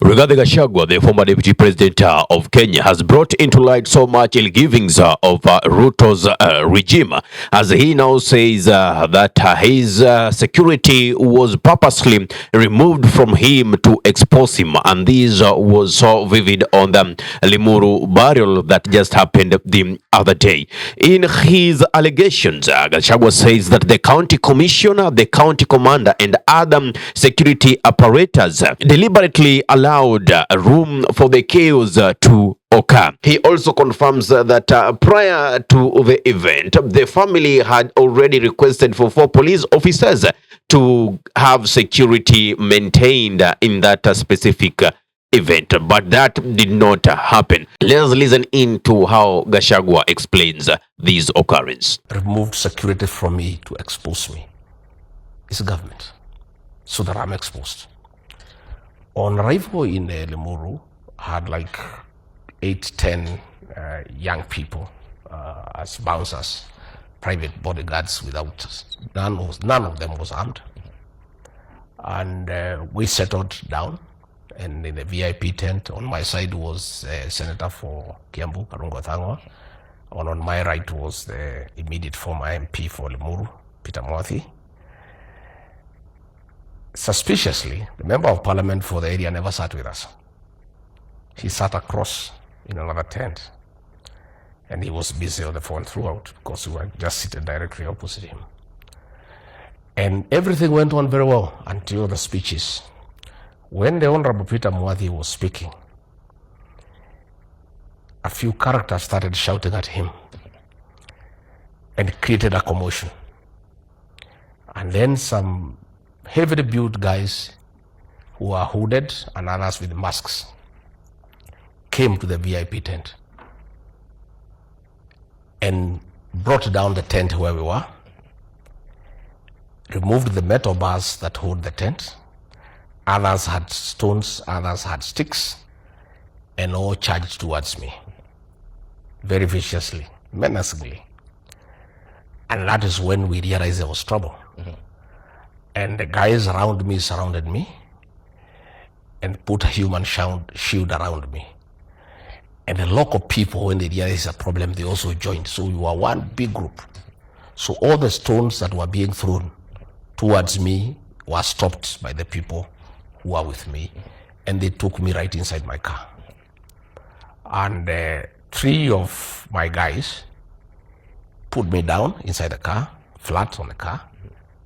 Rigathi Gachagua, the former deputy president of Kenya, has brought into light so much ill-givings of Ruto's regime, as he now says that his security was purposely removed from him to expose him, and this was so vivid on the Limuru burial that just happened the other day. In his allegations, Gachagua says that the county commissioner, the county commander, and other security apparatus deliberately allowed room for the chaos to occur. He also confirms that prior to the event, the family had already requested for 4 police officers to have security maintained in that specific event, but that did not happen. Let's listen into how Gachagua explains this occurrence. Removed security from me to expose me. It's government, so that I'm exposed. On arrival in Limuru, I had like 8-10 young people as bouncers, private bodyguards without, none of them was armed. And we settled down, and in the VIP tent, on my side was Senator for Kiambu, Karungo Thangwa, and on my right was the immediate former MP for Limuru, Peter Mwathi. Suspiciously, the member of parliament for the area never sat with us. He sat across in another tent, and he was busy on the phone throughout because we were just sitting directly opposite him. And everything went on very well until the speeches. When the Honorable Peter Mwathi was speaking, a few characters started shouting at him and created a commotion. And then some heavily built guys who are hooded and others with masks came to the VIP tent and brought down the tent where we were, removed the metal bars that hold the tent. Others had stones, others had sticks, and all charged towards me very viciously, menacingly. And that is when we realized there was trouble. And the guys around me surrounded me and put a human shield around me. And the local people, when they realized a problem, they also joined. So we were one big group. So all the stones that were being thrown towards me were stopped by the people who were with me. And they took me right inside my car. And 3 of my guys put me down inside the car, flat on the car,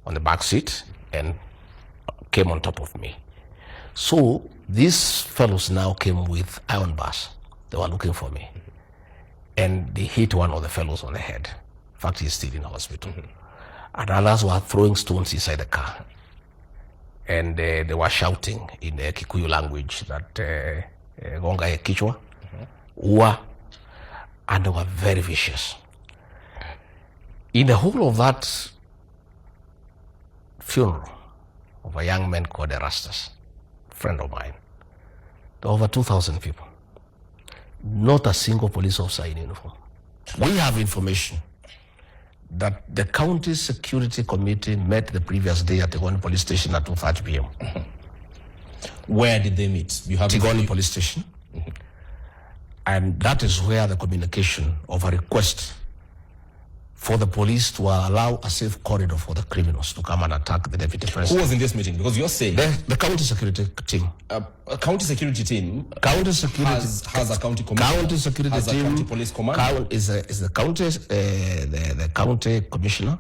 on the back seat, and came on top of me. So these fellows now came with iron bars. They were looking for me. And they hit one of the fellows on the head. In fact, he's still in the hospital. And others were throwing stones inside the car. And they were shouting in the Kikuyu language that Gonga Kichwa, Ua, and they were very vicious. In the whole of that funeral of a young man called Erastus, a friend of mine, there were over 2,000 people. Not a single police officer in uniform. We have information that the county security committee met the previous day at Tigoni police station at 2:30 p.m. Where did they meet? You have Tigoni police station. And that is where the communication of a request for the police to allow a safe corridor for the criminals to come and attack the deputy president. Who was in this meeting? Because you're saying the county security team. A county security team. County security has a county commissioner. County security has team. A county police commander. Is the county the county commissioner,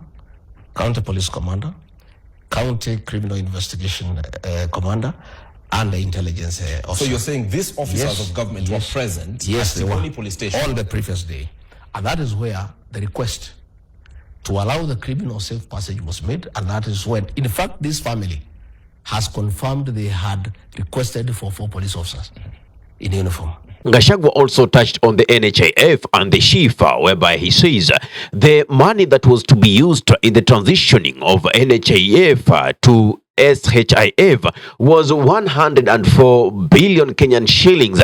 county police commander, county criminal investigation commander, and the intelligence officer. So you're saying these officers of government were present at the only police station on the previous day, and that is where the request to allow the criminal safe passage was made, and that is when, in fact, this family has confirmed they had requested for 4 police officers in uniform. Gachagua also touched on the NHIF and the Shifa, whereby he says the money that was to be used in the transitioning of NHIF to SHIF was 104 billion Kenyan shillings,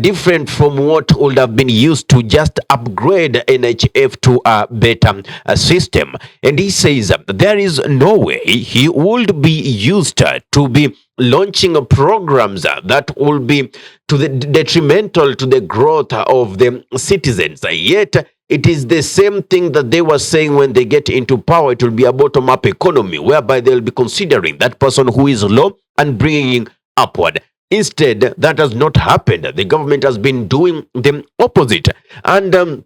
different from what would have been used to just upgrade NHIF to a better system. And he says there is no way he would be used to be launching programs that will be to the detrimental to the growth of the citizens. Yet it is the same thing that they were saying when they get into power. It will be a bottom-up economy whereby they'll be considering that person who is low and bringing upward. Instead, that has not happened. The government has been doing the opposite. And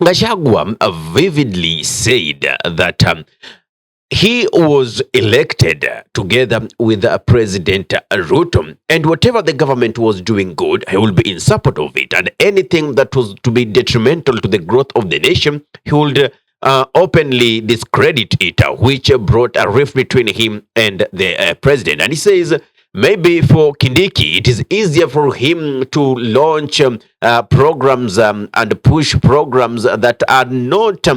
Gachagua vividly said that he was elected together with President Ruto, and whatever the government was doing good, he will be in support of it. And anything that was to be detrimental to the growth of the nation, he would openly discredit it, which brought a rift between him and the president. And he says maybe for Kindiki, it is easier for him to launch programs and push programs that are not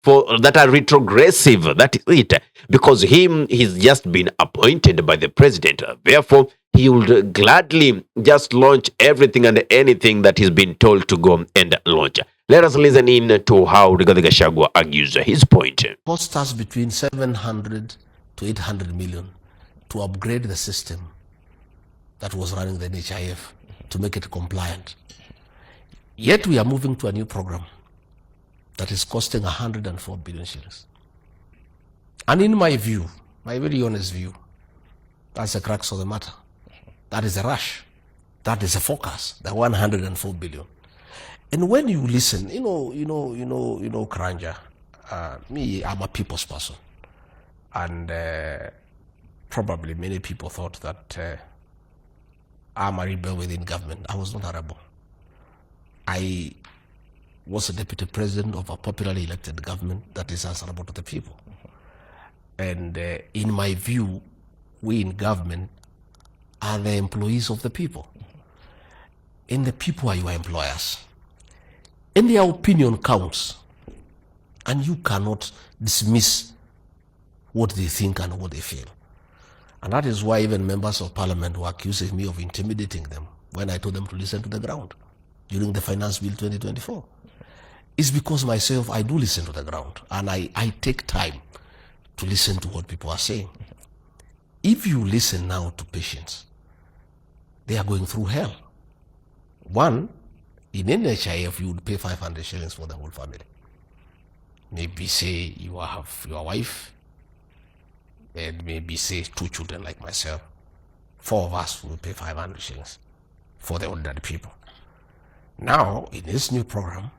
that are retrogressive. That is it, because he's just been appointed by the president. Therefore, he would gladly just launch everything and anything that he's been told to go and launch. Let us listen in to how Rigathi Gachagua argues his point. Cost us between 700 to 800 million to upgrade the system that was running the NHIF to make it compliant. Yet we are moving to a new program that is costing 104 billion shillings. And in my view, my very honest view, that's the crux of the matter. That is a rush. That is a focus, the 104 billion. And when you listen, Karanja, me, I'm a people's person. And probably many people thought that I'm a rebel within government. I was not a rebel. I was a deputy president of a popularly elected government that is answerable to the people. And in my view, we in government are the employees of the people. And the people are your employers. And their opinion counts. And you cannot dismiss what they think and what they feel. And that is why even members of parliament were accusing me of intimidating them when I told them to listen to the ground during the Finance Bill 2024. It's because myself, I do listen to the ground, and I take time to listen to what people are saying. If you listen now to patients, they are going through hell. One, in NHIF, you would pay 500 shillings for the whole family. Maybe say you have your wife, and maybe say 2 children like myself. 4 of us will pay 500 shillings for the ordinary people. Now, in this new program,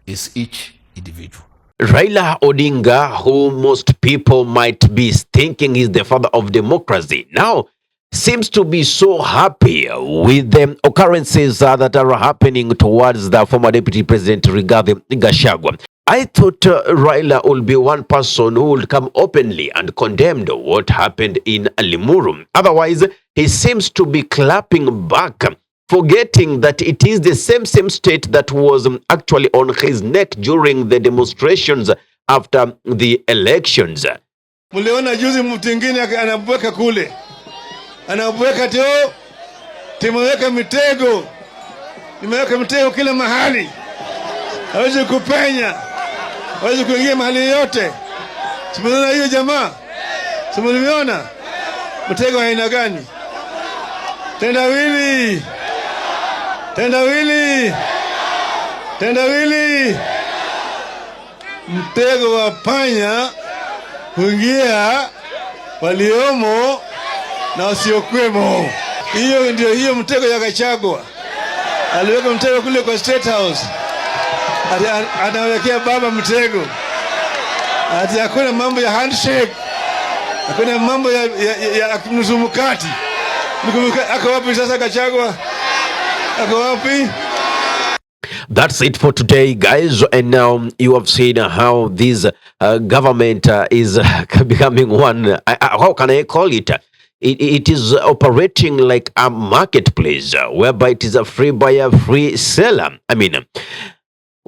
is each individual. Raila Odinga, who most people might be thinking is the father of democracy, now seems to be so happy with the occurrences that are happening towards the former deputy president Rigathi Gachagua. I thought Raila would be one person who would come openly and condemn what happened in Limuru. Otherwise, he seems to be clapping back, forgetting that it is the same state that was actually on his neck during the demonstrations after the elections. Muliona juzi mtu mwingine anabweka kule. Anabweka teo, timeweka mitego. Nimeweka mitego kila mahali. Hawezi kupenya. Hawezi kuingia mahali yote. Simuliona hiyo jamaa? Simuliona? Mitego haina gani? Tendawili. Tendawili. Tendawili. Mtego wa panya kuingia waliomo na wasiokuwemo. Hiyo ndio hiyo mtego ya Gachagua. Aliweka mtego kule kwa State House. Anawekea baba mtego. Ati hakuna mambo ya handshake. Hakuna mambo ya mzumukati. Ako wapi sasa Gachagua? Ako wapi? That's it for today, guys. And now you have seen how this government is becoming one. How can I call it? It is operating like a marketplace whereby it is a free buyer, free seller. I mean,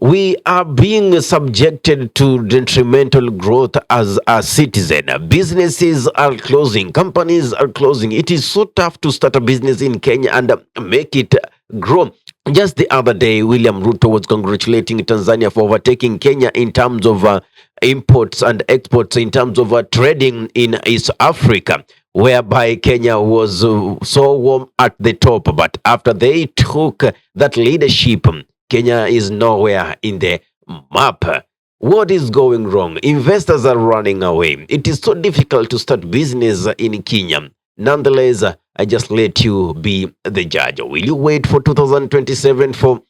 we are being subjected to detrimental growth as a citizen. Businesses are closing. Companies are closing. It is so tough to start a business in Kenya and make it grow. Just the other day, William Ruto was congratulating Tanzania for overtaking Kenya in terms of imports and exports, in terms of trading in East Africa. whereby Kenya was so warm at the top, but after they took that leadership, Kenya is nowhere in the map. What is going wrong? Investors are running away. It is so difficult to start business in Kenya. Nonetheless, I just let you be the judge. Will you wait for 2027 for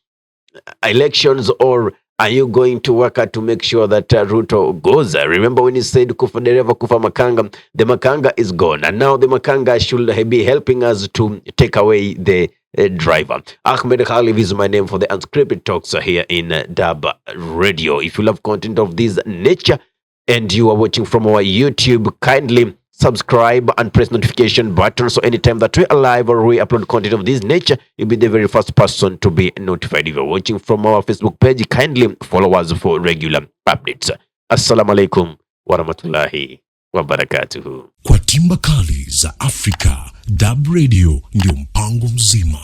elections, or are you going to work out to make sure that Ruto goes? Remember when he said kufa dereva kufa makanga? The makanga is gone, and now the makanga should be helping us to take away the driver. Ahmed Khalif is my name for the Unscripted Talks here in DURB Radio. If you love content of this nature and you are watching from our YouTube, kindly subscribe and press notification button, so anytime that we are live or we upload content of this nature, you'll be the very first person to be notified. If you're watching from our Facebook page, kindly follow us for regular updates. Assalamu alaikum warahmatullahi wabarakatuhu. Kwa timba kali za Afrika, DURB Radio ndio mpango mzima.